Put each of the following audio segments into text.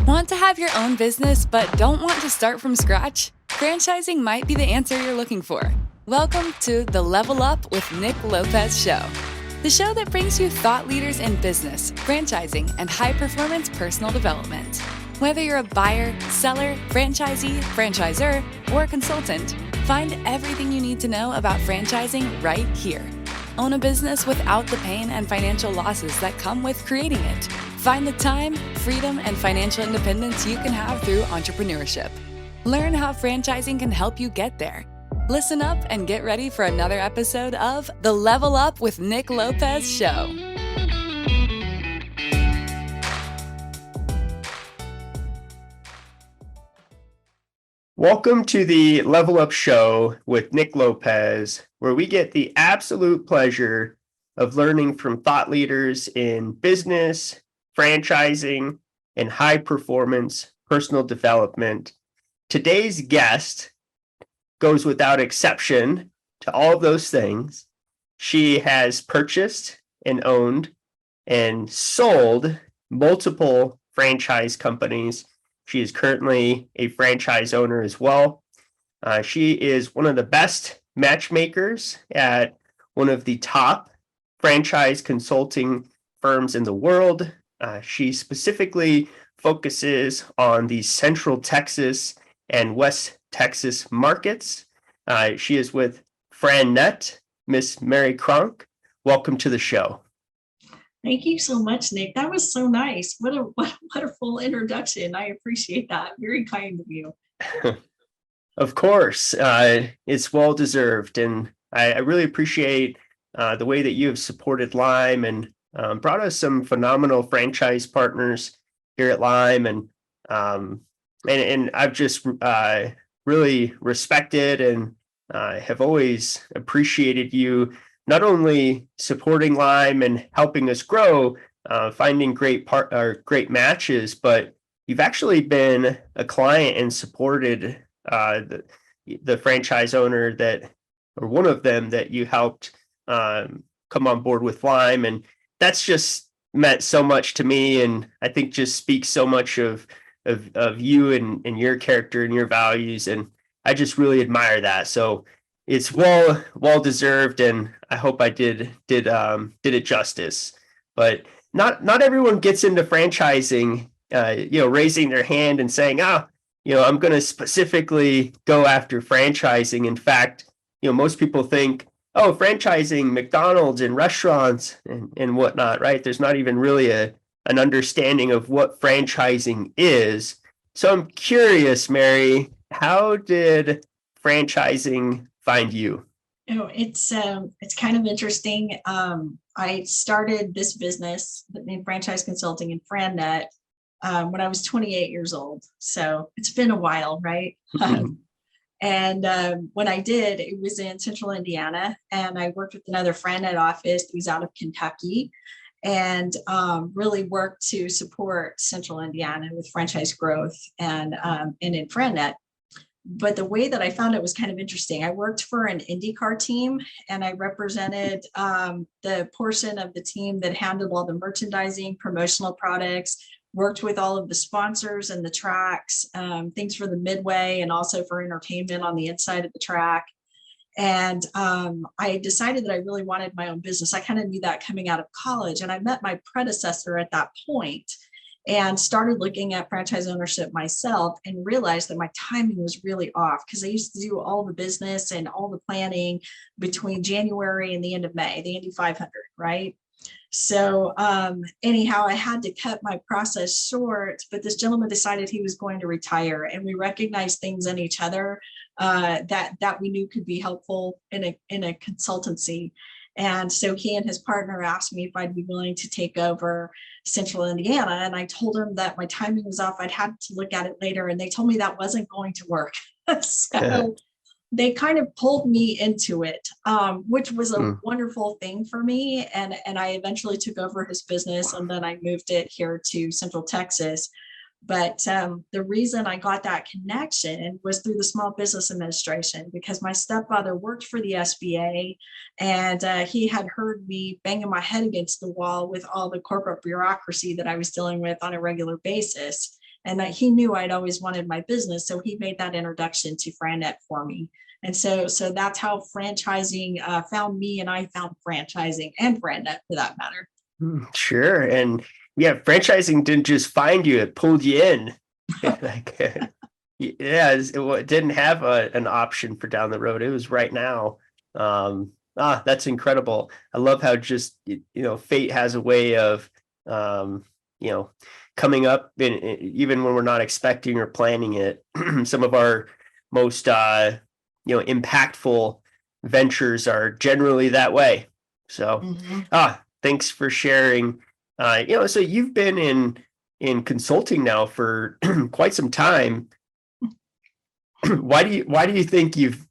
Want to have your own business but don't want to start from scratch? Franchising might be the answer you're looking for. Welcome to the Level Up with Nick Lopez show, the show that brings you thought leaders in business, franchising, and high-performance personal development. Whether you're a buyer, seller, franchisee, franchisor, or a consultant, find everything you need to know about franchising right here. Own a business without the pain and financial losses that come with creating it. Find the time, freedom, and financial independence you can have through entrepreneurship. Learn how franchising can help you get there. Listen up and get ready for another episode of the Level Up with Nick Lopez show. Welcome to the Level Up Show with Nick Lopez, where we get the absolute pleasure of learning from thought leaders in business, franchising, and high-performance personal development. Today's guest goes without exception to all of those things. She has purchased and owned and sold multiple franchise companies. She is currently a franchise owner as well. She is one of the best matchmakers at one of the top franchise consulting firms in the world. She specifically focuses on the Central Texas and West Texas markets. She is with FranNet, Miss Merri. Welcome to the show. Thank you so much, Nick. That was so nice. What a full introduction. I appreciate that. Very kind of you. Of course, it's well deserved, and I really appreciate the way that you have supported Lime and brought us some phenomenal franchise partners here at Lime, and I've just really respected and have always appreciated you not only supporting Lime and helping us grow, finding great matches, but you've actually been a client and supported the franchise owner or one of them that you helped come on board with Lime, and that's just meant so much to me, and I think just speaks so much of you and your character and your values, and I just really admire that. So it's well deserved, and I hope I did it justice. But not everyone gets into franchising, raising their hand and saying, I'm going to specifically go after franchising. In fact, most people think, franchising McDonald's and restaurants and whatnot, right? There's not even really an understanding of what franchising is. So I'm curious, Merri, how did franchising find you? It's kind of interesting. I started this business named Franchise Consulting in FranNet when I was 28 years old. So it's been a while, right? And when I did, it was in Central Indiana, and I worked with another FranNet office that was out of Kentucky, and really worked to support Central Indiana with franchise growth and in FranNet. But the way that I found it was kind of interesting. I worked for an IndyCar team, and I represented the portion of the team that handled all the merchandising, promotional products, worked with all of the sponsors and the tracks, things for the midway, and also for entertainment on the inside of the track. And I decided that I really wanted my own business. I kind of knew that coming out of college, and I met my predecessor at that point and started looking at franchise ownership myself, and realized that my timing was really off, because I used to do all the business and all the planning between January and the end of May, the Indy 500, right? So anyhow, I had to cut my process short, but this gentleman decided he was going to retire, and we recognized things in each other that we knew could be helpful in a consultancy. And so he and his partner asked me if I'd be willing to take over Central Indiana. And I told him that my timing was off. I'd had to look at it later. And they told me that wasn't going to work. So they kind of pulled me into it, which was a wonderful thing for me. And I eventually took over his business, and then I moved it here to Central Texas. But the reason I got that connection was through the Small Business Administration, because my stepfather worked for the SBA, and he had heard me banging my head against the wall with all the corporate bureaucracy that I was dealing with on a regular basis. And he knew I'd always wanted my business. So he made that introduction to FranNet for me. And so that's how franchising found me, and I found franchising and FranNet for that matter. Sure. And yeah, franchising didn't just find you, it pulled you in. Like, yeah, it didn't have an option for down the road. It was right now. That's incredible. I love how just, fate has a way of, coming up even when we're not expecting or planning it. Some of our most, impactful ventures are generally that way. So, thanks for sharing. So you've been in consulting now for quite some time. Why do you think you've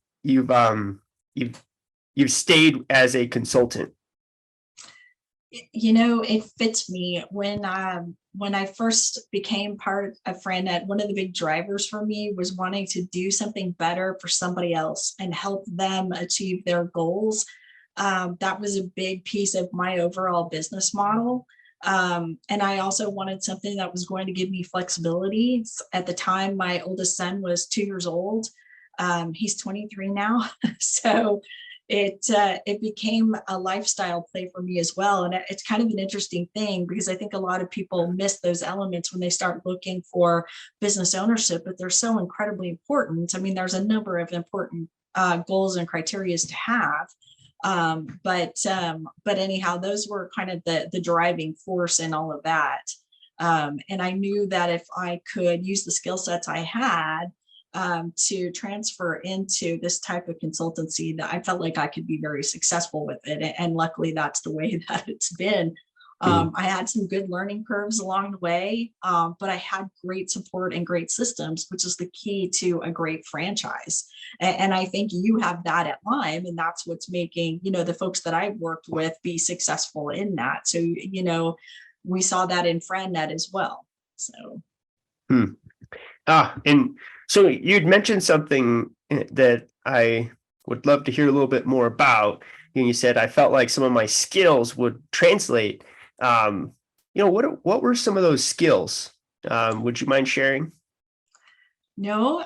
stayed as a consultant? It fits me. When I first became part of FranNet, one of the big drivers for me was wanting to do something better for somebody else and help them achieve their goals. That was a big piece of my overall business model. And I also wanted something that was going to give me flexibility. At the time, my oldest son was 2 years old. He's 23 now. So it became a lifestyle play for me as well. And it's kind of an interesting thing because I think a lot of people miss those elements when they start looking for business ownership, but they're so incredibly important. I mean, there's a number of important goals and criteria to have. But anyhow, those were kind of the driving force in all of that. And I knew that if I could use the skill sets I had to transfer into this type of consultancy, that I felt like I could be very successful with it. And luckily, that's the way that it's been. I had some good learning curves along the way, but I had great support and great systems, which is the key to a great franchise. And I think you have that at Lime, and that's what's making, the folks that I've worked with be successful in that. So, we saw that in FranNet as well. So. And so you'd mentioned something that I would love to hear a little bit more about. You said, I felt like some of my skills would translate. What were some of those skills? Would you mind sharing? No,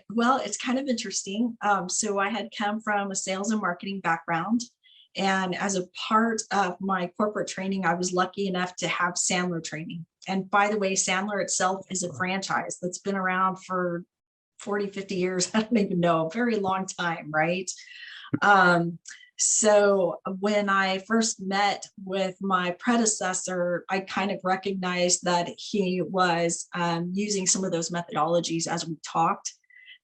well, it's kind of interesting. So I had come from a sales and marketing background. And as a part of my corporate training, I was lucky enough to have Sandler training. And by the way, Sandler itself is a franchise that's been around for 40, 50 years. I don't even know, a very long time, right? So when I first met with my predecessor, I kind of recognized that he was using some of those methodologies as we talked.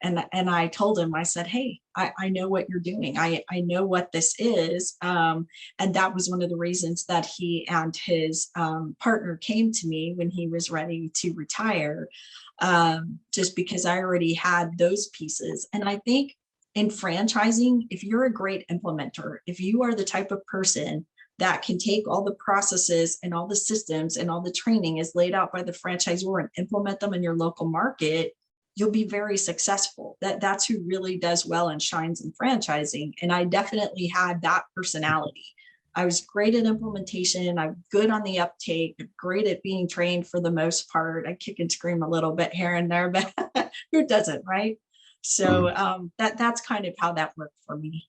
And I told him, I said, hey, I know what you're doing. I know what this is. And that was one of the reasons that he and his partner came to me when he was ready to retire, just because I already had those pieces. And I think in franchising, if you're a great implementer, if you are the type of person that can take all the processes and all the systems and all the training is laid out by the franchisor and implement them in your local market, you'll be very successful. That's who really does well and shines in franchising. And I definitely had that personality. I was great at implementation. I'm good on the uptake, great at being trained for the most part. I kick and scream a little bit here and there, but who doesn't, right? So that's kind of how that worked for me.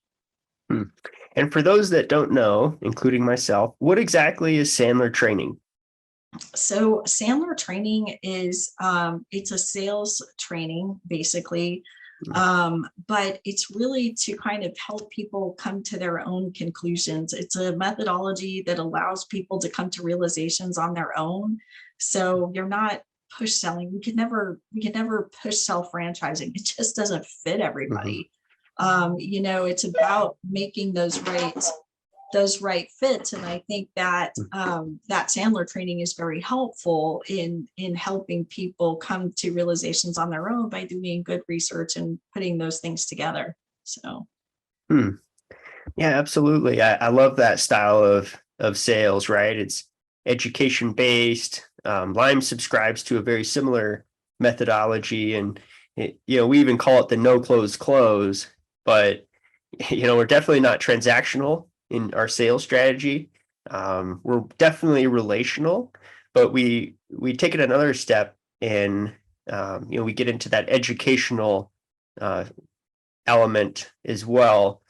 And for those that don't know, including myself, what exactly is Sandler training? So Sandler training is it's a sales training basically, but it's really to kind of help people come to their own conclusions. It's a methodology that allows people to come to realizations on their own. So you're not push selling. We can never push sell franchising. It just doesn't fit everybody. It's about making those right fits. And I think that that Sandler training is very helpful in helping people come to realizations on their own by doing good research and putting those things together. So. Yeah, absolutely. I love that style of sales, right? It's education based. Lime subscribes to a very similar methodology, and we even call it the no close, but we're definitely not transactional in our sales strategy. We're definitely relational, but we take it another step and we get into that educational element as well.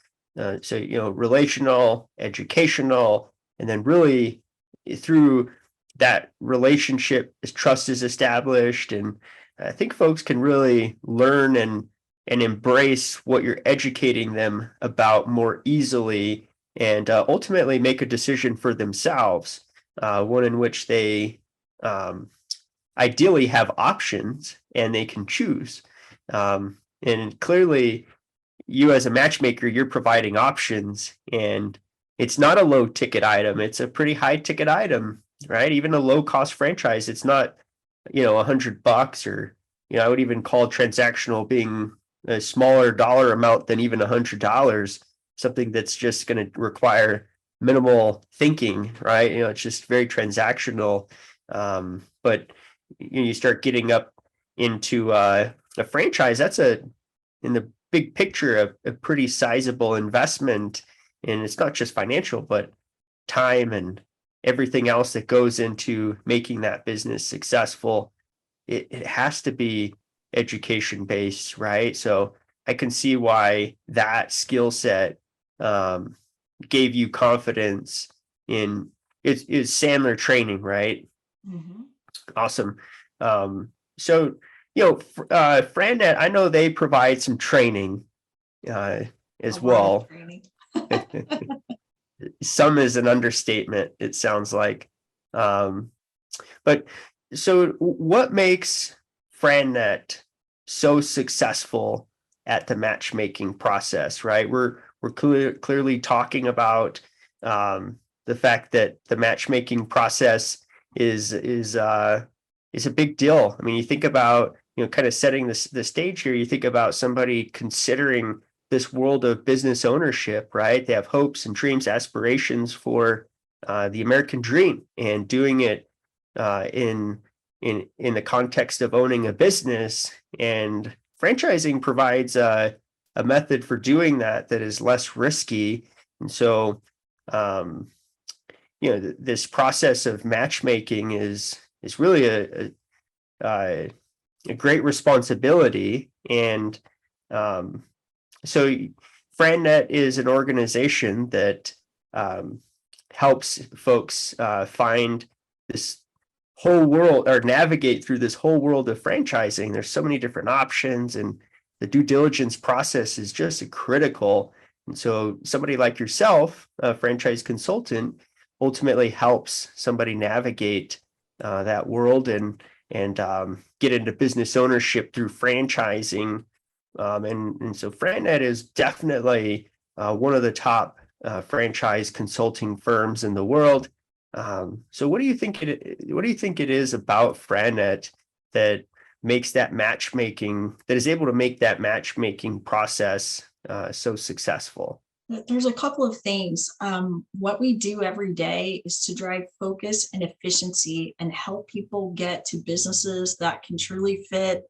So relational, educational, and then really through that relationship, as trust is established, and I think folks can really learn and embrace what you're educating them about more easily, and ultimately make a decision for themselves, one in which they ideally have options and they can choose. And clearly, you as a matchmaker, you're providing options, and it's not a low ticket item. It's a pretty high ticket item, right? Even a low cost franchise, it's not, $100, or, I would even call transactional being a smaller dollar amount than even $100, something that's just going to require minimal thinking, right? It's just very transactional. But you start getting up into a franchise, that's in the big picture, a pretty sizable investment. And it's not just financial, but time and everything else that goes into making that business successful. It has to be education based, right? So I can see why that skill set gave you confidence in it's Sandler training, right? Mhm. Awesome. So FranNet, I know they provide some training A as lot of well. training. Some is an understatement, it sounds like. But so what makes FranNet so successful at the matchmaking process, right? We're clearly talking about the fact that the matchmaking process is a big deal. I mean, you think about, kind of setting the stage here, you think about somebody considering this world of business ownership, right? They have hopes and dreams, aspirations for the American dream, and doing it in the context of owning a business. And franchising provides a method for doing that is less risky. And so, this process of matchmaking is really a great responsibility. And so FranNet is an organization that helps folks find this whole world, or navigate through this whole world of franchising. There's so many different options, and the due diligence process is just critical. And so somebody like yourself, a franchise consultant, ultimately helps somebody navigate that world and get into business ownership through franchising. And so FranNet is definitely one of the top franchise consulting firms in the world. So what do you think it is about FranNet that makes that matchmaking, that is able to make that matchmaking process so successful? There's a couple of things. What we do every day is to drive focus and efficiency and help people get to businesses that can truly fit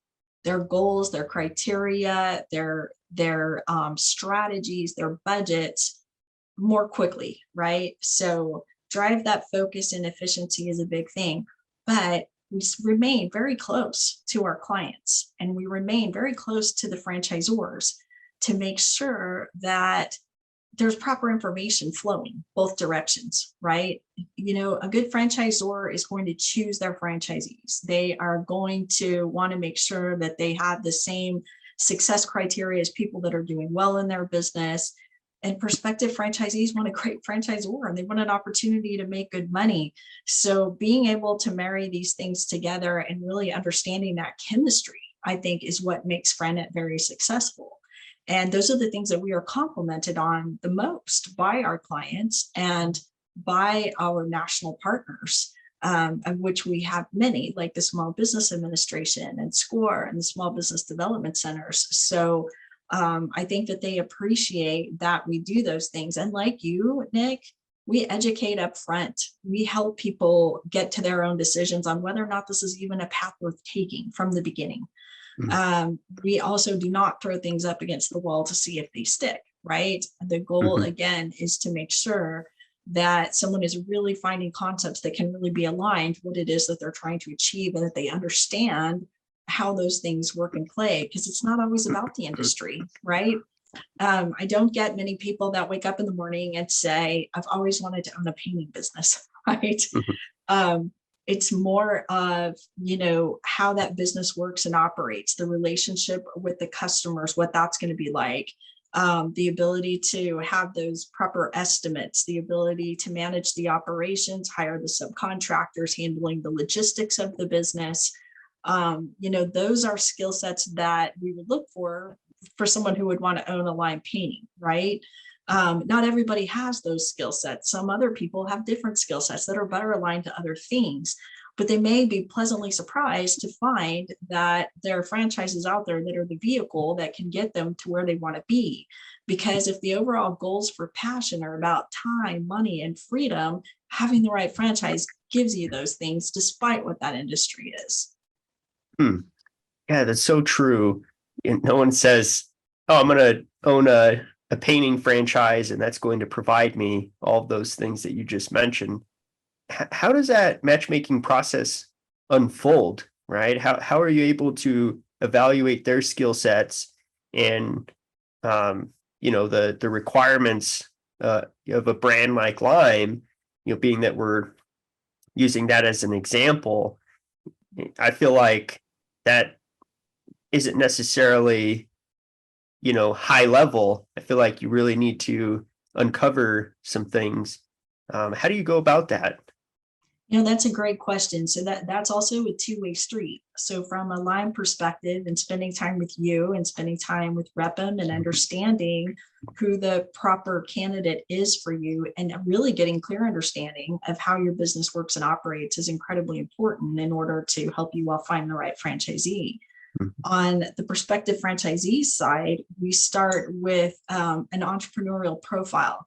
their goals, their criteria, their strategies, their budgets more quickly, right? So drive that focus and efficiency is a big thing, but we remain very close to our clients, and we remain very close to the franchisors to make sure that there's proper information flowing both directions, right? A good franchisor is going to choose their franchisees. They are going to want to make sure that they have the same success criteria as people that are doing well in their business. And prospective franchisees want a great franchisor, and they want an opportunity to make good money. So being able to marry these things together and really understanding that chemistry, I think, is what makes FranNet very successful. And those are the things that we are complimented on the most by our clients and by our national partners, of which we have many, like the Small Business Administration and SCORE and the Small Business Development Centers. So I think that they appreciate that we do those things. And like you, Nick, we educate up front. We help people get to their own decisions on whether or not this is even a path worth taking from the beginning. We also do not throw things up against the wall to see if they stick, right? The goal, again, is to make sure that someone is really finding concepts that can really be aligned what it is that they're trying to achieve, and that they understand how those things work and play, because it's not always about the industry, right? I don't get many people that wake up in the morning and say, I've always wanted to own a painting business, right? It's more of, how that business works and operates, the relationship with the customers, what that's going to be like, the ability to have those proper estimates, the ability to manage the operations, hire the subcontractors, handling the logistics of the business. Those are skill sets that we would look for someone who would want to own a line painting, right? Not everybody has those skill sets. Some other people have different skill sets that are better aligned to other things, but they may be pleasantly surprised to find that there are franchises out there that are the vehicle that can get them to where they want to be. Because if the overall goals for passion are about time, money, and freedom, having the right franchise gives you those things despite what that industry is. Yeah, that's so true. No one says, oh, I'm going to own a painting franchise and that's going to provide me all of those things that you just mentioned. How does that matchmaking process unfold, right? How are you able to evaluate their skill sets and, the requirements of a brand like Lime, being that we're using that as an example? I feel like that isn't necessarily, high level. I feel like you really need to uncover some things. How do you go about that? That's a great question. So that's also a two-way street. So from a Lime perspective, and spending time with you and spending time with Rep'em and understanding who the proper candidate is for you, and really getting clear understanding of how your business works and operates is incredibly important in order to help you all find the right franchisee. On the prospective franchisee side, we start with an entrepreneurial profile.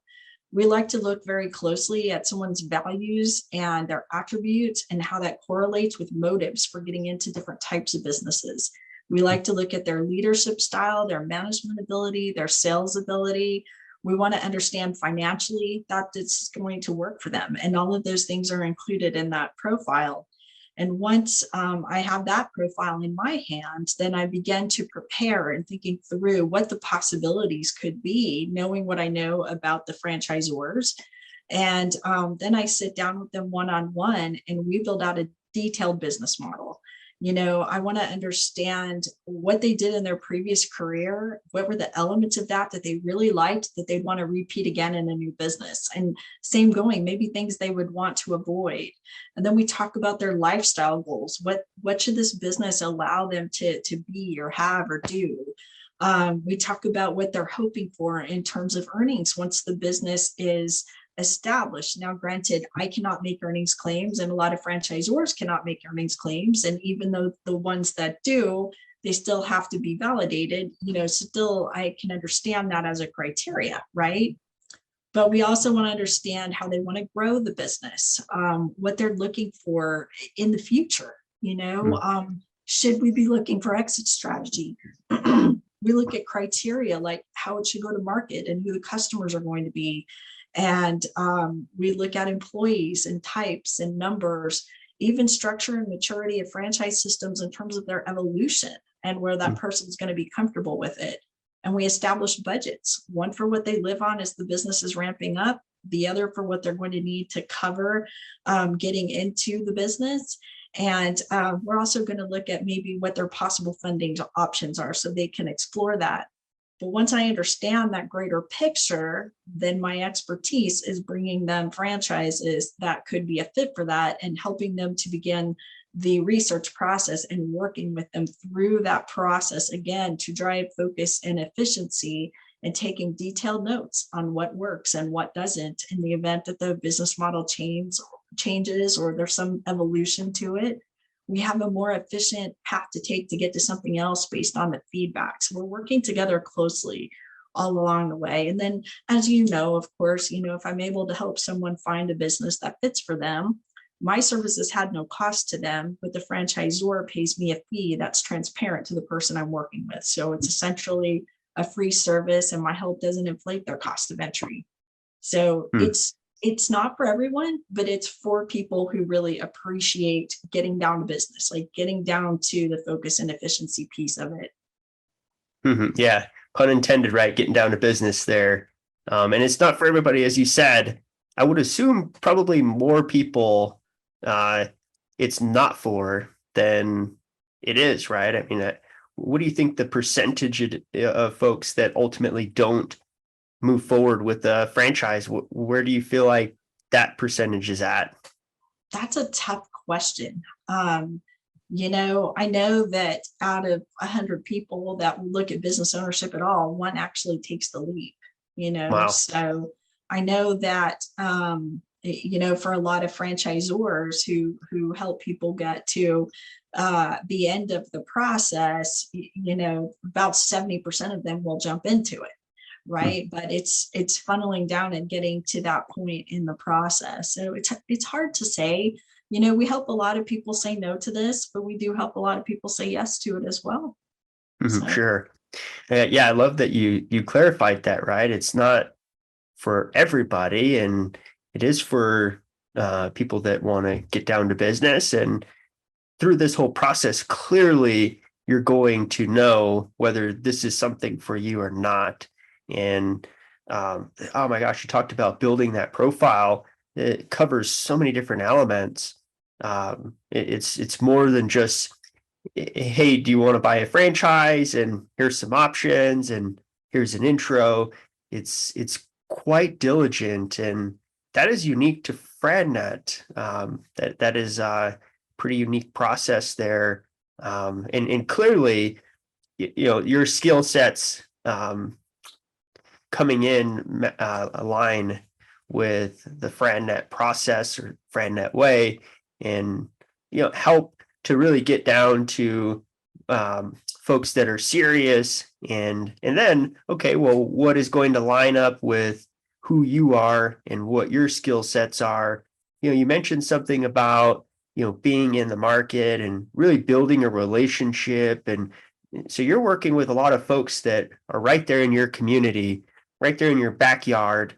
We like to look very closely at someone's values and their attributes and how that correlates with motives for getting into different types of businesses. We like to look at their leadership style, their management ability, their sales ability. We want to understand financially that it's going to work for them. And all of those things are included in that profile. And once I have that profile in my hand, then I begin to prepare and thinking through what the possibilities could be, knowing what I know about the franchisors. And then I sit down with them one-on-one and we build out a detailed business model. I want to understand what they did in their previous career. What were the elements of that they really liked that they'd want to repeat again in a new business? And same going, maybe things they would want to avoid. And then we talk about their lifestyle goals. What should this business allow them to be or have or do? We talk about what they're hoping for in terms of earnings once the business is established. Now, granted, I cannot make earnings claims and a lot of franchisors cannot make earnings claims. And even though the ones that do, they still have to be validated, still I can understand that as a criteria, right? But we also want to understand how they want to grow the business, what they're looking for in the future. Should we be looking for exit strategy? We look at criteria like how it should go to market and who the customers are going to be. And we look at employees and types and numbers, even structure and maturity of franchise systems in terms of their evolution and where that person's going to be comfortable with it. And we establish budgets, one for what they live on as the business is ramping up, the other for what they're going to need to cover getting into the business. And we're also going to look at maybe what their possible funding options are so they can explore that. But once I understand that greater picture, then my expertise is bringing them franchises that could be a fit for that and helping them to begin the research process and working with them through that process, again, to drive focus and efficiency and taking detailed notes on what works and what doesn't in the event that the business model changes or there's some evolution to it. We have a more efficient path to take to get to something else based on the feedback. So we're working together closely all along the way. And then, as of course, if I'm able to help someone find a business that fits for them, my services had no cost to them, but the franchisor pays me a fee that's transparent to the person I'm working with. So it's essentially a free service and my help doesn't inflate their cost of entry. So it's not for everyone, but it's for people who really appreciate getting down to business, like getting down to the focus and efficiency piece of it. Yeah, pun intended, right? Getting down to business there. And it's not for everybody, as you said. I would assume probably more people it's not for than it is, right? I mean, what do you think the percentage of folks that ultimately don't move forward with a franchise? Where do you feel like that percentage is at? That's a tough question. I know that out of 100 people that will look at business ownership at all, one actually takes the leap, Wow. so I know that, for a lot of franchisors who help people get to the end of the process, about 70% of them will jump into it. Right. But it's funneling down and getting to that point in the process. So it's hard to say. We help a lot of people say no to this, but we do help a lot of people say yes to it as well. So. Sure. Yeah, I love that you clarified that, right? It's not for everybody, and it is for people that want to get down to business. And through this whole process, clearly you're going to know whether this is something for you or not. And oh my gosh, you talked about building that profile. It covers so many different elements. It's more than just, hey, do you want to buy a franchise? And here's some options, and here's an intro. It's quite diligent, and that is unique to FranNet. That is a pretty unique process there, and clearly, your skill sets coming in align with the FranNet process or FranNet way, and help to really get down to folks that are serious, and then, okay, well, what is going to line up with who you are and what your skill sets are. You mentioned something about being in the market and really building a relationship, and so you're working with a lot of folks that are right there in your community, right there in your backyard,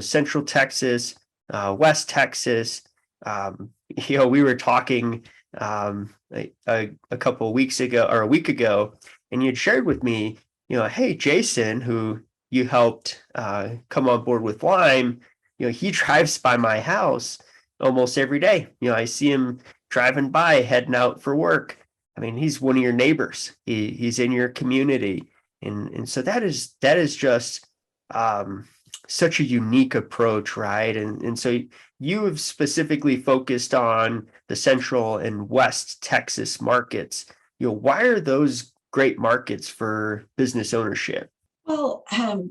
Central Texas, West Texas. We were talking a couple of weeks ago, or a week ago, and you'd shared with me, hey, Jason, who you helped come on board with Lime, he drives by my house almost every day. I see him driving by, heading out for work. I mean, he's one of your neighbors. He's in your community, and so that is just such a unique approach, right? And so you have specifically focused on the Central and West Texas markets. Why are those great markets for business ownership? Well,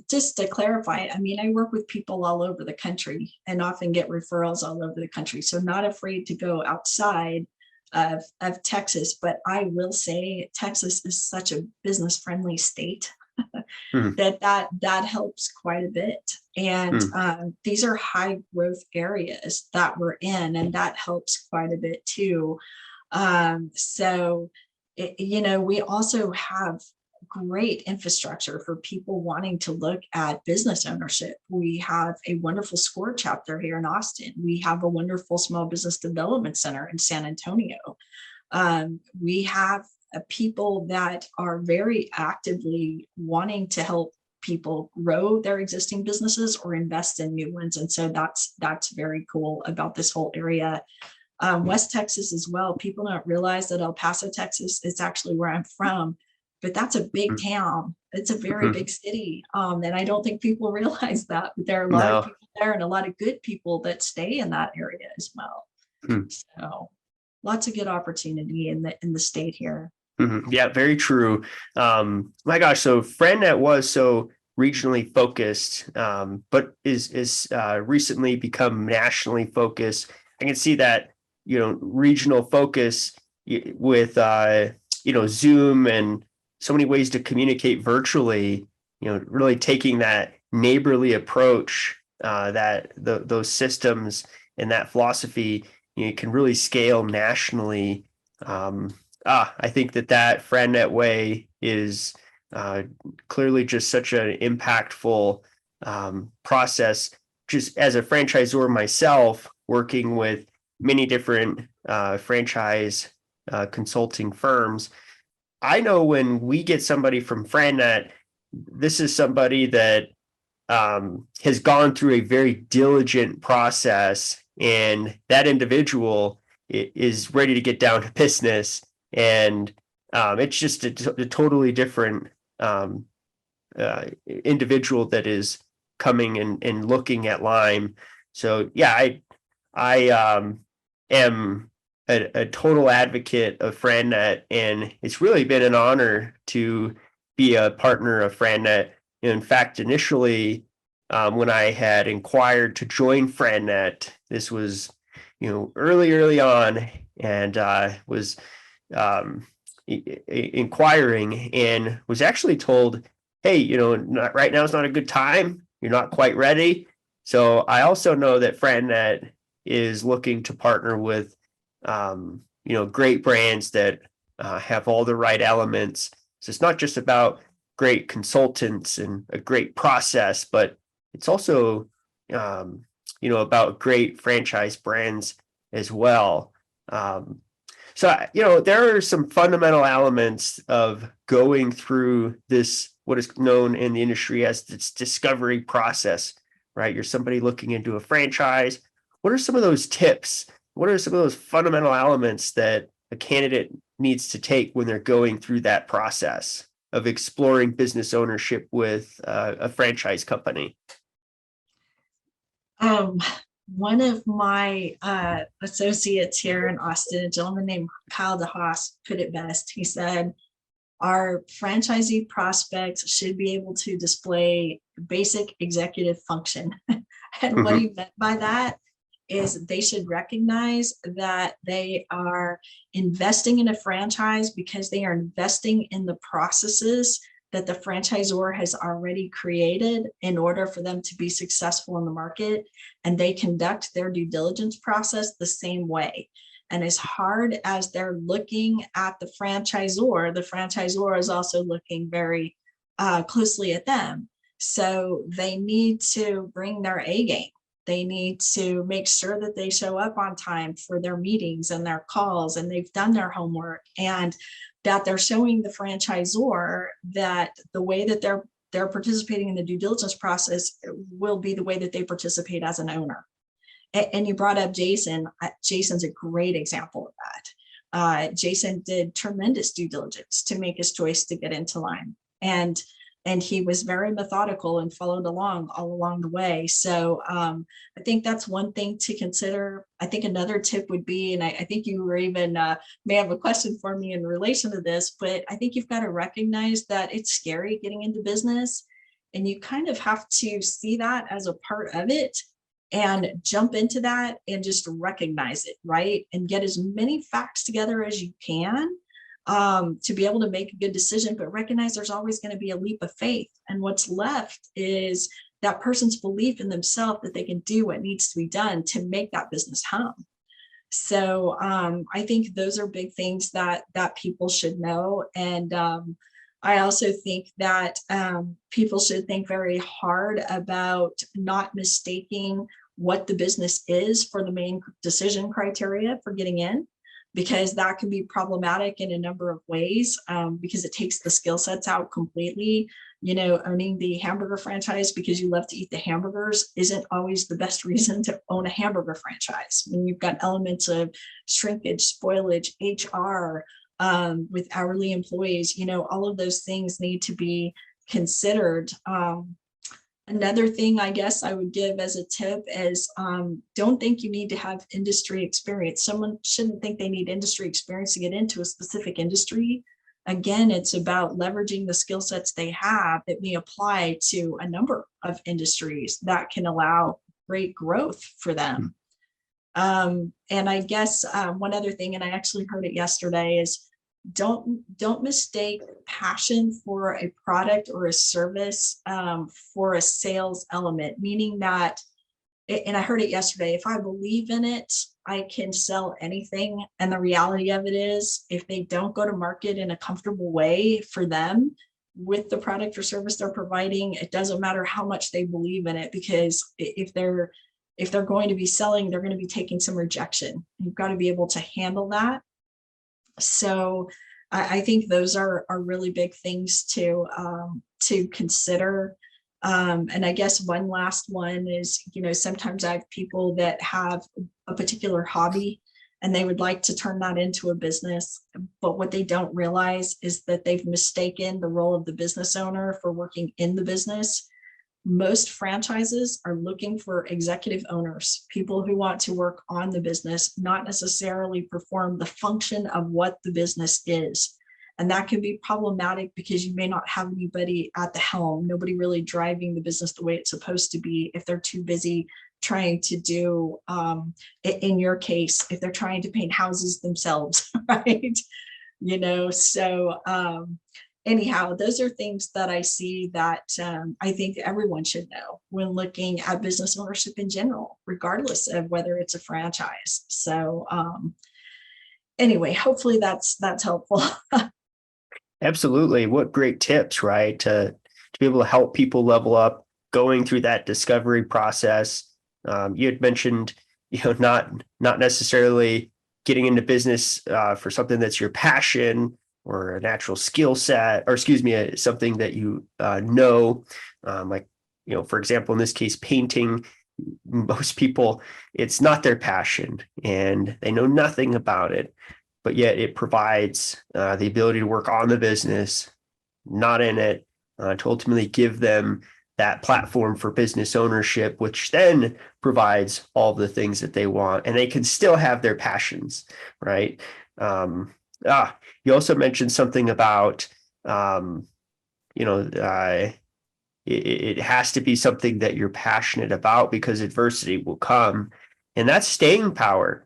just to clarify, I work with people all over the country and often get referrals all over the country. So not afraid to go outside of Texas, but I will say Texas is such a business friendly state that helps quite a bit. And these are high growth areas that we're in, and that helps quite a bit too. We also have great infrastructure for people wanting to look at business ownership. We have a wonderful SCORE chapter here in Austin. We have a wonderful small business development center in San Antonio. We have people that are very actively wanting to help people grow their existing businesses or invest in new ones. And so that's very cool about this whole area. West Texas as well. People don't realize that El Paso, Texas is actually where I'm from, but that's a big town. It's a very big city. And I don't think people realize that, but there are a lot of people there and a lot of good people that stay in that area as well. So lots of good opportunity in the state here. Yeah, very true. My gosh, so FranNet was so regionally focused, but is recently become nationally focused. I can see that, regional focus with, Zoom and so many ways to communicate virtually, really taking that neighborly approach, that those systems and that philosophy, can really scale nationally. I think that FranNet way is clearly just such an impactful process. just as a franchisor myself, working with many different franchise consulting firms, I know when we get somebody from FranNet, this is somebody that has gone through a very diligent process, and that individual is ready to get down to business. And it's just a totally different individual that is coming and looking at Lime. So yeah, I am a total advocate of FranNet, and it's really been an honor to be a partner of FranNet. In fact, initially, when I had inquired to join FranNet, this was, early on, and was inquiring and was actually told, hey, not right now is not a good time. You're not quite ready. So I also know that FranNet is looking to partner with, great brands that have all the right elements. So it's not just about great consultants and a great process, but it's also, about great franchise brands as well. So, there are some fundamental elements of going through this, what is known in the industry as this discovery process, right? You're somebody looking into a franchise. What are some of those tips? What are some of those fundamental elements that a candidate needs to take when they're going through that process of exploring business ownership with a franchise company? One of my associates here in Austin, a gentleman named Kyle DeHaas, put it best. He said, our franchisee prospects should be able to display basic executive function. And what he meant by that is they should recognize that they are investing in a franchise because they are investing in the processes that the franchisor has already created in order for them to be successful in the market, and they conduct their due diligence process the same way. And as hard as they're looking at the franchisor is also looking very closely at them. So they need to bring their A game. They need to make sure that they show up on time for their meetings and their calls, and they've done their homework, and that they're showing the franchisor that the way that they're participating in the due diligence process will be the way that they participate as an owner. And you brought up Jason. Jason's a great example of that. Jason did tremendous due diligence to make his choice to get into Lime. And he was very methodical and followed along all along the way. So I think that's one thing to consider. I think another tip would be, and I think you were even may have a question for me in relation to this, but I think you've got to recognize that it's scary getting into business, and you kind of have to see that as a part of it and jump into that and just recognize it, right? And get as many facts together as you can to be able to make a good decision, but recognize there's always going to be a leap of faith. And what's left is that person's belief in themselves that they can do what needs to be done to make that business hum. So I think those are big things that people should know. And I also think that people should think very hard about not mistaking what the business is for the main decision criteria for getting in, because that can be problematic in a number of ways, because it takes the skill sets out completely. Owning the hamburger franchise because you love to eat the hamburgers isn't always the best reason to own a hamburger franchise. When you've got elements of shrinkage, spoilage, HR, with hourly employees, all of those things need to be considered. Another thing I guess I would give as a tip is don't think you need to have industry experience. Someone shouldn't think they need industry experience to get into a specific industry. Again, it's about leveraging the skill sets they have that may apply to a number of industries that can allow great growth for them. And I guess one other thing, and I actually heard it yesterday, is don't mistake passion for a product or a service for a sales element, meaning that, and I heard it yesterday, if I believe in it, I can sell anything. And the reality of it is, if they don't go to market in a comfortable way for them, with the product or service they're providing. It doesn't matter how much they believe in it, because if they're going to be selling, they're going to be taking some rejection. You've got to be able to handle that. So I think those are really big things to consider. And I guess one last one is, sometimes I have people that have a particular hobby and they would like to turn that into a business. But what they don't realize is that they've mistaken the role of the business owner for working in the business. Most franchises are looking for executive owners, people who want to work on the business, not necessarily perform the function of what the business is. And that can be problematic because you may not have anybody at the helm, nobody really driving the business the way it's supposed to be, if they're too busy trying to do, in your case, if they're trying to paint houses themselves, right? So anyhow, those are things that I see that I think everyone should know when looking at business ownership in general, regardless of whether it's a franchise. So anyway, hopefully that's helpful. Absolutely. What great tips, right? To be able to help people level up going through that discovery process. You had mentioned, not necessarily getting into business for something that's your passion or a natural skill set, or something that you know, like, for example, in this case, painting. Most people, it's not their passion and they know nothing about it, but yet it provides the ability to work on the business, not in it, to ultimately give them that platform for business ownership, which then provides all the things that they want, and they can still have their passions, right? You also mentioned something about, it has to be something that you're passionate about, because adversity will come, and that's staying power.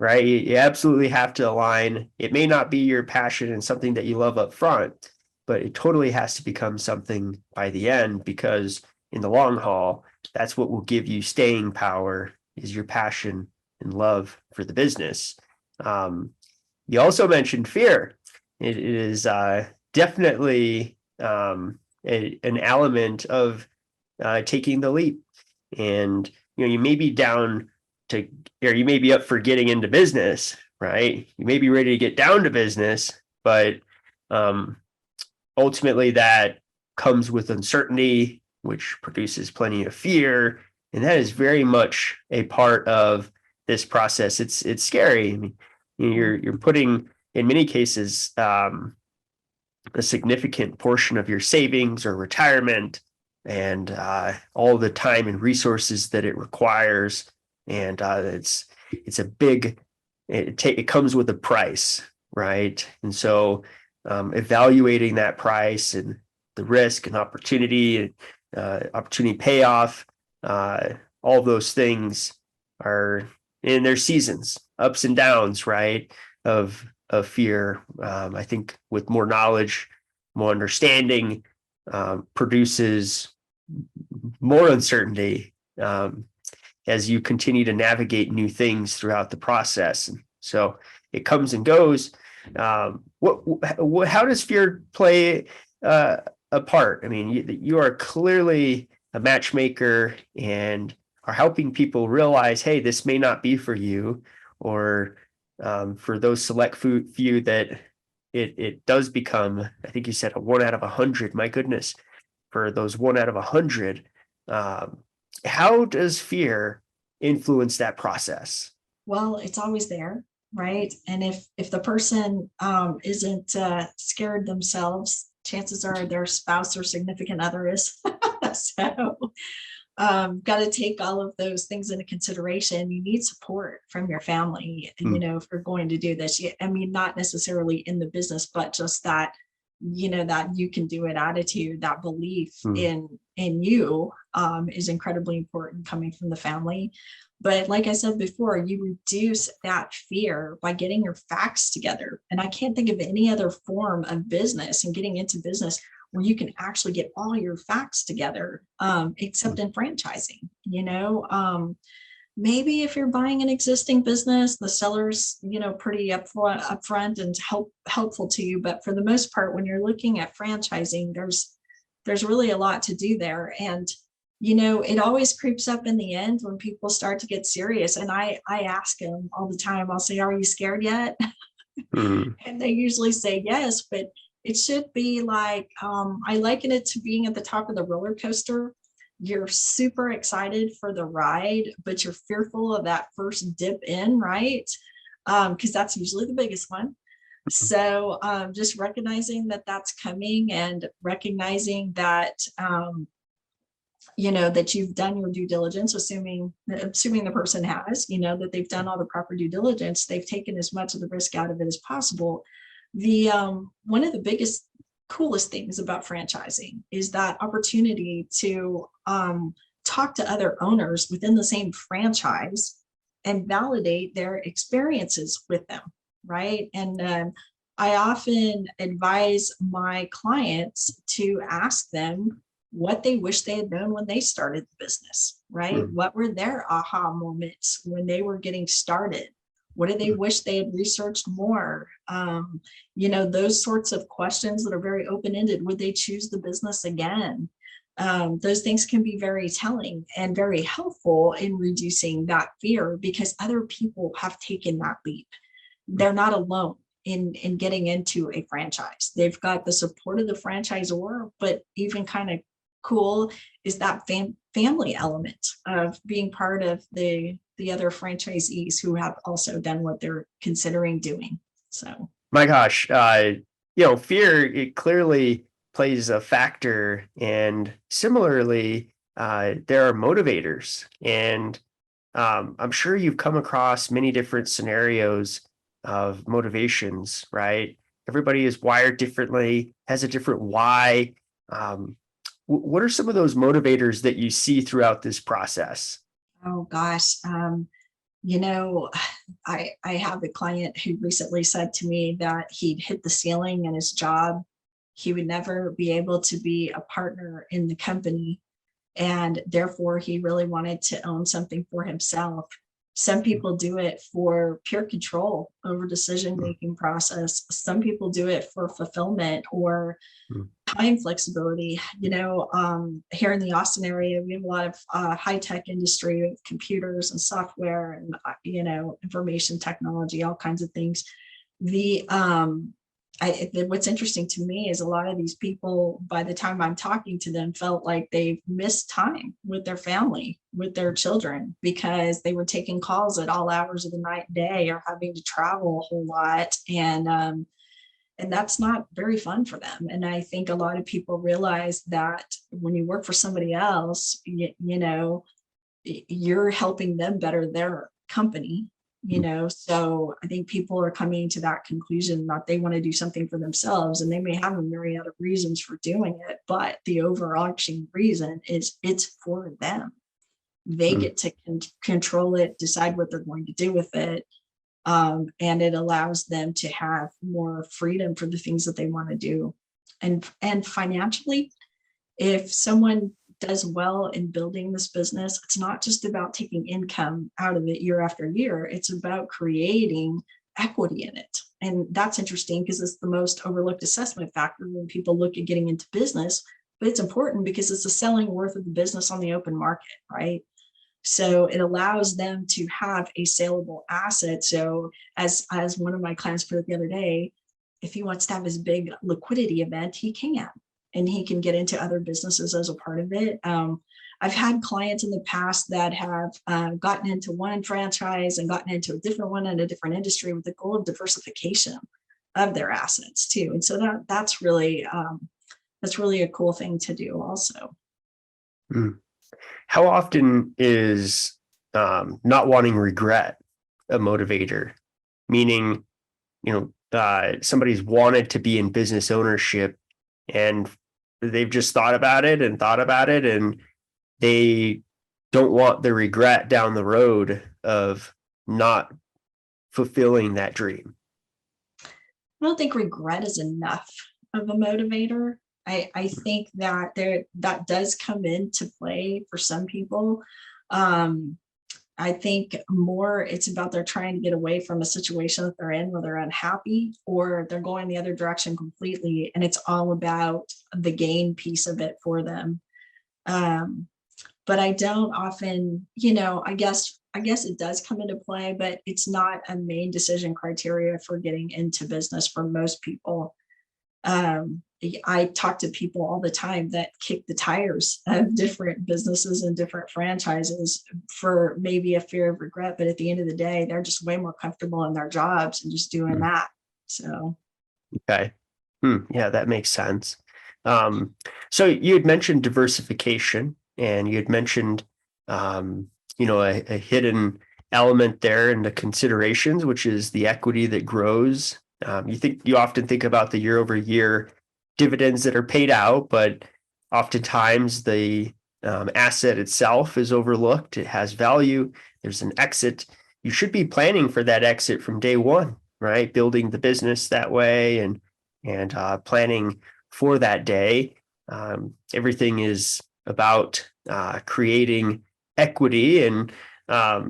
Right? You absolutely have to align. It may not be your passion and something that you love up front, but it totally has to become something by the end, because in the long haul, that's what will give you staying power, is your passion and love for the business. You also mentioned fear. It is definitely an element of taking the leap. And, you may be down to, or you may be up for getting into business, right? You may be ready to get down to business, but ultimately that comes with uncertainty, which produces plenty of fear. And that is very much a part of this process. It's scary. I mean, you're putting, in many cases, a significant portion of your savings or retirement, and all the time and resources that it requires. And it's a big, it comes with a price, right? And so evaluating that price and the risk and opportunity and opportunity payoff, all those things are in their seasons, ups and downs, right? Of fear. I think with more knowledge, more understanding, produces more uncertainty as you continue to navigate new things throughout the process. And so it comes and goes. How does fear play a part? I mean, you are clearly a matchmaker and are helping people realize, hey, this may not be for you, or for those select few that it does become, I think you said a 1 out of 100. My goodness, for those 1 out of 100, how does fear influence that process? Well, it's always there, right? And if the person isn't scared themselves, chances are their spouse or significant other is. So got to take all of those things into consideration. You need support from your family, if you're going to do this. I mean, not necessarily in the business, but just that, that you can do it attitude, that belief in you is incredibly important coming from the family. But like I said before, you reduce that fear by getting your facts together. And I can't think of any other form of business and getting into business where you can actually get all your facts together, except in franchising. Maybe if you're buying an existing business, the seller's, pretty upfront and helpful to you. But for the most part, when you're looking at franchising, there's really a lot to do there. And, it always creeps up in the end when people start to get serious. And I ask them all the time, I'll say, are you scared yet? Mhm. And they usually say yes, but it should be like, I liken it to being at the top of the roller coaster. You're super excited for the ride, but you're fearful of that first dip in, right? Because that's usually the biggest one. So just recognizing that that's coming and recognizing that, that you've done your due diligence, assuming the person has, that they've done all the proper due diligence, they've taken as much of the risk out of it as possible. The one of the biggest, coolest things about franchising is that opportunity to talk to other owners within the same franchise and validate their experiences with them, right? And I often advise my clients to ask them what they wish they had known when they started the business, right? Mhm. What were their aha moments when they were getting started? What do they wish they had researched more? Those sorts of questions that are very open-ended. Would they choose the business again? Those things can be very telling and very helpful in reducing that fear because other people have taken that leap. They're not alone in getting into a franchise. They've got the support of the franchisor, but even kind of cool is that family element of being part of the other franchisees who have also done what they're considering doing. So My gosh, fear, it clearly plays a factor. And similarly, there are motivators. And I'm sure you've come across many different scenarios of motivations, right? Everybody is wired differently, has a different why. Um, what are some of those motivators that you see throughout this process? oh gosh, you know, I have a client who recently said to me that he'd hit the ceiling in his job. He would never be able to be a partner in the company. And therefore, he really wanted to own something for himself. Some people do it for pure control over decision making process. Some people do it for fulfillment or Mhm. time flexibility. Here in the Austin area, we have a lot of high tech industry with computers and software and information technology, all kinds of things. The what's interesting to me is a lot of these people, by the time I'm talking to them, felt like they've missed time with their family, with their children, because they were taking calls at all hours of the night and day or having to travel a whole lot. And that's not very fun for them. And I think a lot of people realize that when you work for somebody else, you're helping them better their company. So I think people are coming to that conclusion that they want to do something for themselves, and they may have a myriad of reasons for doing it, but the overarching reason is it's for them. They Mhm. get to control it, decide what they're going to do with it, and it allows them to have more freedom for the things that they want to do. And financially, if someone does well in building this business, it's not just about taking income out of it year after year. It's about creating equity in it. And that's interesting because it's the most overlooked assessment factor when people look at getting into business. But it's important because it's the selling worth of the business on the open market, right? So it allows them to have a saleable asset. So as one of my clients put it the other day, if he wants to have his big liquidity event, he can, and he can get into other businesses as a part of it. I've had clients in the past that have gotten into one franchise and gotten into a different one in a different industry with the goal of diversification of their assets too. And so that's really a cool thing to do also. Mm. How often is not wanting regret a motivator? Meaning, somebody's wanted to be in business ownership and they've just thought about it and thought about it, and they don't want the regret down the road of not fulfilling that dream. I don't think regret is enough of a motivator. I think that that does come into play for some people. Um, I think more it's about they're trying to get away from a situation that they're in where they're unhappy or they're going the other direction completely. And it's all about the gain piece of it for them. Um, but I don't often, I guess it does come into play, but it's not a main decision criteria for getting into business for most people. I talk to people all the time that kick the tires of different businesses and different franchises for maybe a fear of regret, but at the end of the day, they're just way more comfortable in their jobs and just doing that. So, Okay. Yeah, that makes sense. So you had mentioned diversification, and you had mentioned, a hidden element there in the considerations, which is the equity that grows. You often think about the year over year dividends that are paid out, but oftentimes the asset itself is overlooked. It has value. There's an exit. You should be planning for that exit from day one, right? Building the business that way and planning for that day. Everything is about creating equity. And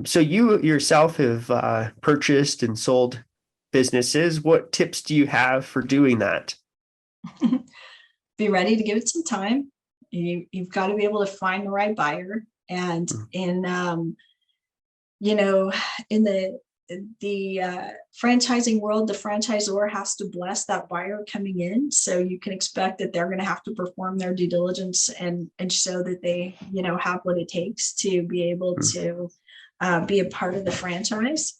so you yourself have purchased and sold businesses. What tips do you have for doing that? be ready to give it some time. You've got to be able to find the right buyer. And you know, in the franchising world, the franchisor has to bless that buyer coming in. So you can expect that they're going to have to perform their due diligence and show that they, have what it takes to be able to be a part of the franchise.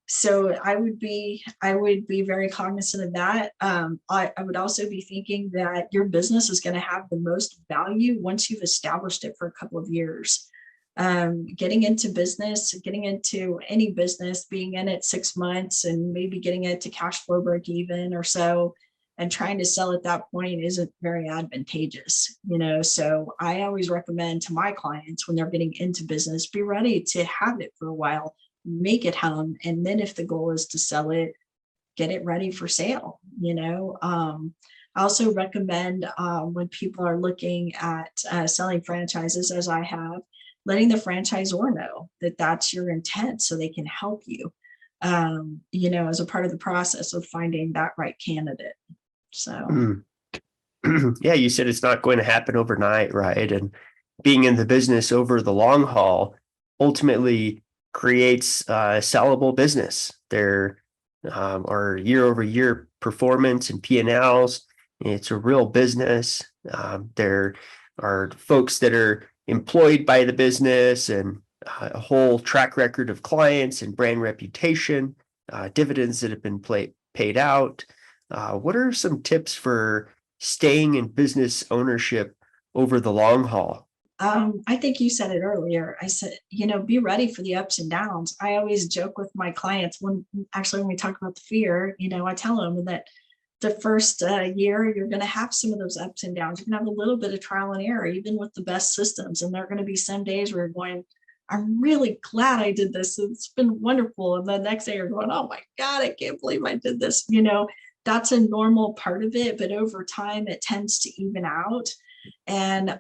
So I would be very cognizant of that. I would also be thinking that your business is going to have the most value once you've established it for a couple of years. Getting into any business, being in it 6 months and maybe getting it to cash flow break even or so, and trying to sell at that point isn't very advantageous, So I always recommend to my clients when they're getting into business, be ready to have it for a while, make it home. And then if the goal is to sell it, get it ready for sale, I also recommend when people are looking at selling franchises, as I have, letting the franchisor know that that's your intent so they can help you, as a part of the process of finding that right candidate. So, Yeah, you said it's not going to happen overnight, right? And being in the business over the long haul ultimately creates a sellable business. There are year over year performance and P&Ls. It's a real business. There are folks that are employed by the business and a whole track record of clients and brand reputation, dividends that have been paid out. What are some tips for staying in business ownership over the long haul? I think you said it earlier. I said, be ready for the ups and downs. I always joke with my clients when we talk about the fear, I tell them that the first year, you're going to have some of those ups and downs. You're going to have a little bit of trial and error, even with the best systems. And there are going to be some days where you're going, I'm really glad I did this. It's been wonderful. And the next day you're going, oh my God, I can't believe I did this. That's a normal part of it. But over time, it tends to even out. And,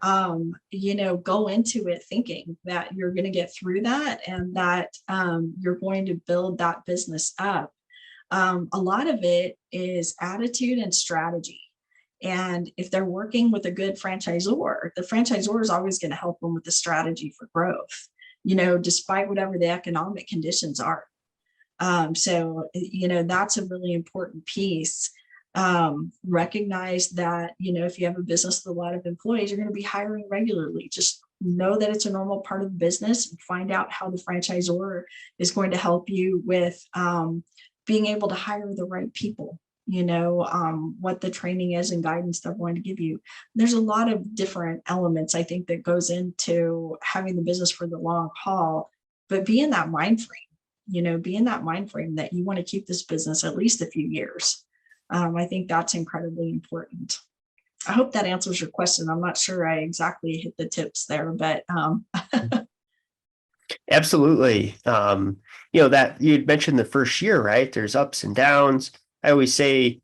go into it thinking that you're going to get through that and that you're going to build that business up. A lot of it is attitude and strategy. And if they're working with a good franchisor, the franchisor is always going to help them with the strategy for growth, despite whatever the economic conditions are. So, that's a really important piece. Recognize that, if you have a business with a lot of employees, you're going to be hiring regularly. Just know that it's a normal part of the business and find out how the franchisor is going to help you with being able to hire the right people, what the training is and guidance they're going to give you. There's a lot of different elements, I think, that goes into having the business for the long haul, but be in that mind frame, that you want to keep this business at least a few years. I think that's incredibly important. I hope that answers your question. I'm not sure I exactly hit the tips there, but Absolutely. That you'd mentioned the first year, right? There's ups and downs. I always say,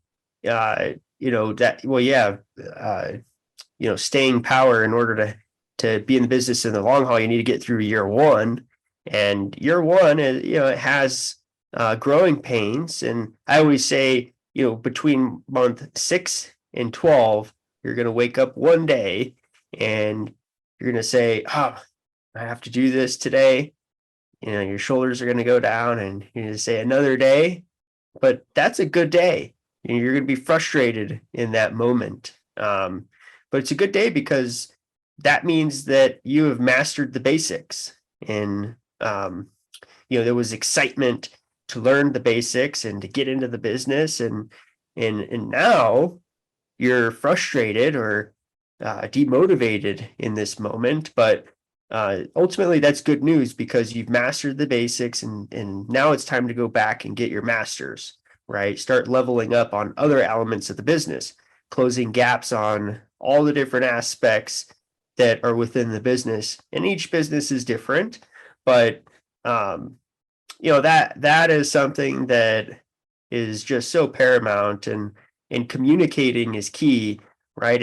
staying power in order to to be in the business in the long haul, you need to get through year one. And year one, it has growing pains. And I always say, between month 6 and 12, you're going to wake up one day and you're going to say, oh, I have to do this today. Your shoulders are going to go down and you're going to say another day, but that's a good day. You're going to be frustrated in that moment. But it's a good day because that means that you have mastered the basics. And, there was excitement to learn the basics and to get into the business. And now you're frustrated or demotivated in this moment, but ultimately that's good news because you've mastered the basics and now it's time to go back and get your masters, right? Start leveling up on other elements of the business, closing gaps on all the different aspects that are within the business. And each business is different, but that is something that is just so paramount, and communicating is key, right?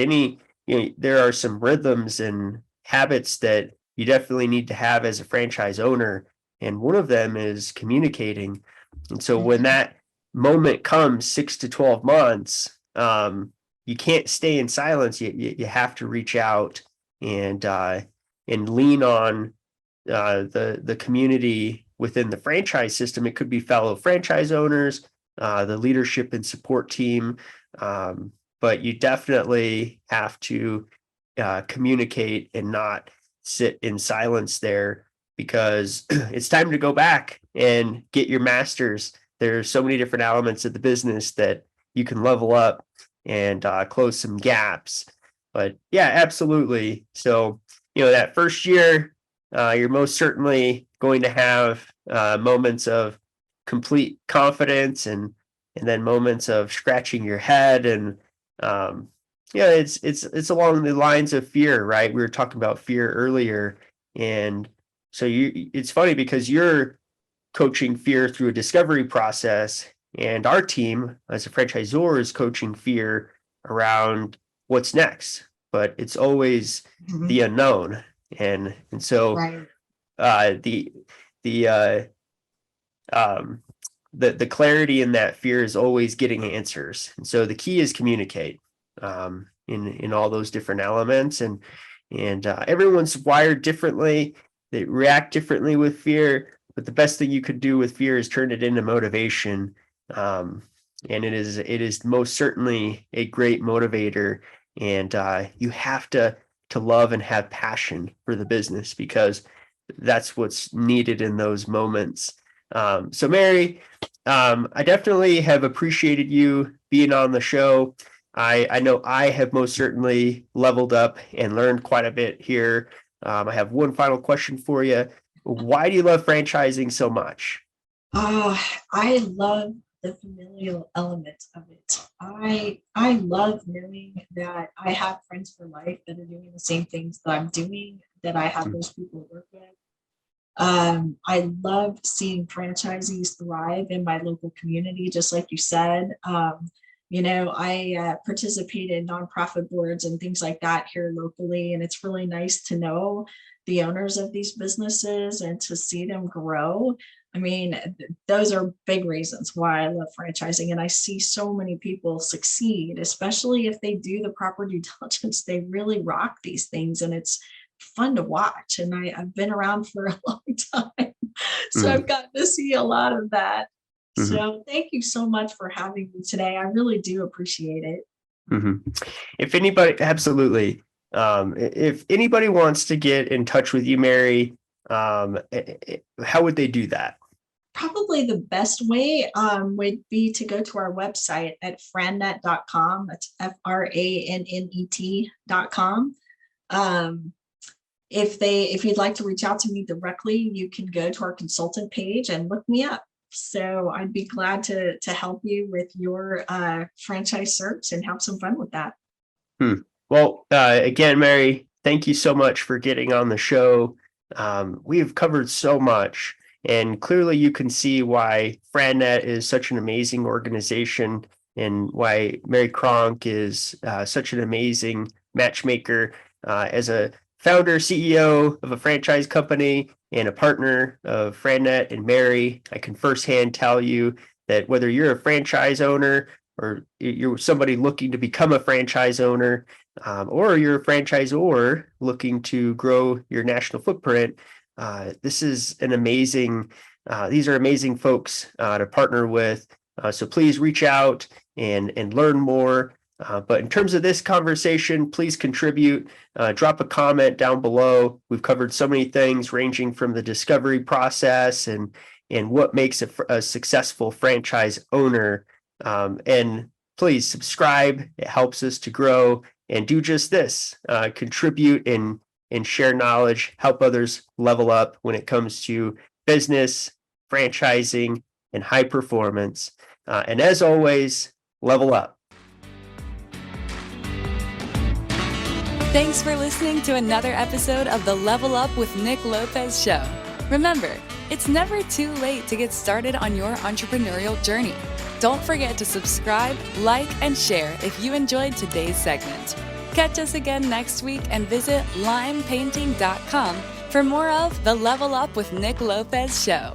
There are some rhythms and habits that you definitely need to have as a franchise owner. And one of them is communicating. And so when that moment comes 6 to 12 months, you can't stay in silence. You have to reach out and lean on the community within the franchise system. It could be fellow franchise owners, the leadership and support team, but you definitely have to communicate and not sit in silence there, because it's time to go back and get your masters. There's so many different elements of the business that you can level up and close some gaps. But yeah, absolutely. So, that first year, you're most certainly going to have moments of complete confidence and then moments of scratching your head. And it's along the lines of fear, right? We were talking about fear earlier. And so it's funny because you're coaching fear through a discovery process, and our team as a franchisor is coaching fear around what's next, but it's always the unknown. And so Right. The clarity in that fear is always getting answers. And so the key is communicate in all those different elements. And everyone's wired differently. They react differently with fear, but the best thing you could do with fear is turn it into motivation. And it is most certainly a great motivator. And you have to love and have passion for the business, because that's what's needed in those moments. So Merri, I definitely have appreciated you being on the show. I know I have most certainly leveled up and learned quite a bit here. I have one final question for you. Why do you love franchising so much? I love the familial element of it. I love knowing that I have friends for life that are doing the same things that I'm doing, that I have those people to work with. I love seeing franchisees thrive in my local community, just like you said. I participate in nonprofit boards and things like that here locally, and it's really nice to know the owners of these businesses and to see them grow. I mean, those are big reasons why I love franchising, and I see so many people succeed, especially if they do the proper due diligence. They really rock these things, and it's fun to watch. And I've been around for a long time, so I've gotten to see a lot of that. So thank you so much for having me today. I really do appreciate it. If anybody, absolutely. If anybody wants to get in touch with you, Merri, how would they do that? Probably the best way would be to go to our website at FranNet.com. That's FRANNET.com. If you'd like to reach out to me directly, you can go to our consultant page and look me up. So I'd be glad to help you with your franchise search and have some fun with that. Well, again, Merri, thank you so much for getting on the show. We have covered so much, and clearly you can see why FranNet is such an amazing organization and why Merri Kronk is such an amazing matchmaker. As a founder, CEO of a franchise company and a partner of FranNet and Merri, I can firsthand tell you that whether you're a franchise owner or you're somebody looking to become a franchise owner, or you're a franchisor looking to grow your national footprint, this is an amazing, these are amazing folks to partner with. So please reach out and learn more. But in terms of this conversation, please contribute, drop a comment down below. We've covered so many things ranging from the discovery process and what makes a successful franchise owner. And please subscribe. It helps us to grow, and do just this, contribute and share knowledge, help others level up when it comes to business, franchising, and high performance. And as always, level up. Thanks for listening to another episode of the Level Up with Nick Lopez show. Remember, it's never too late to get started on your entrepreneurial journey. Don't forget to subscribe, like, and share if you enjoyed today's segment. Catch us again next week and visit limepainting.com for more of the Level Up with Nick Lopez show.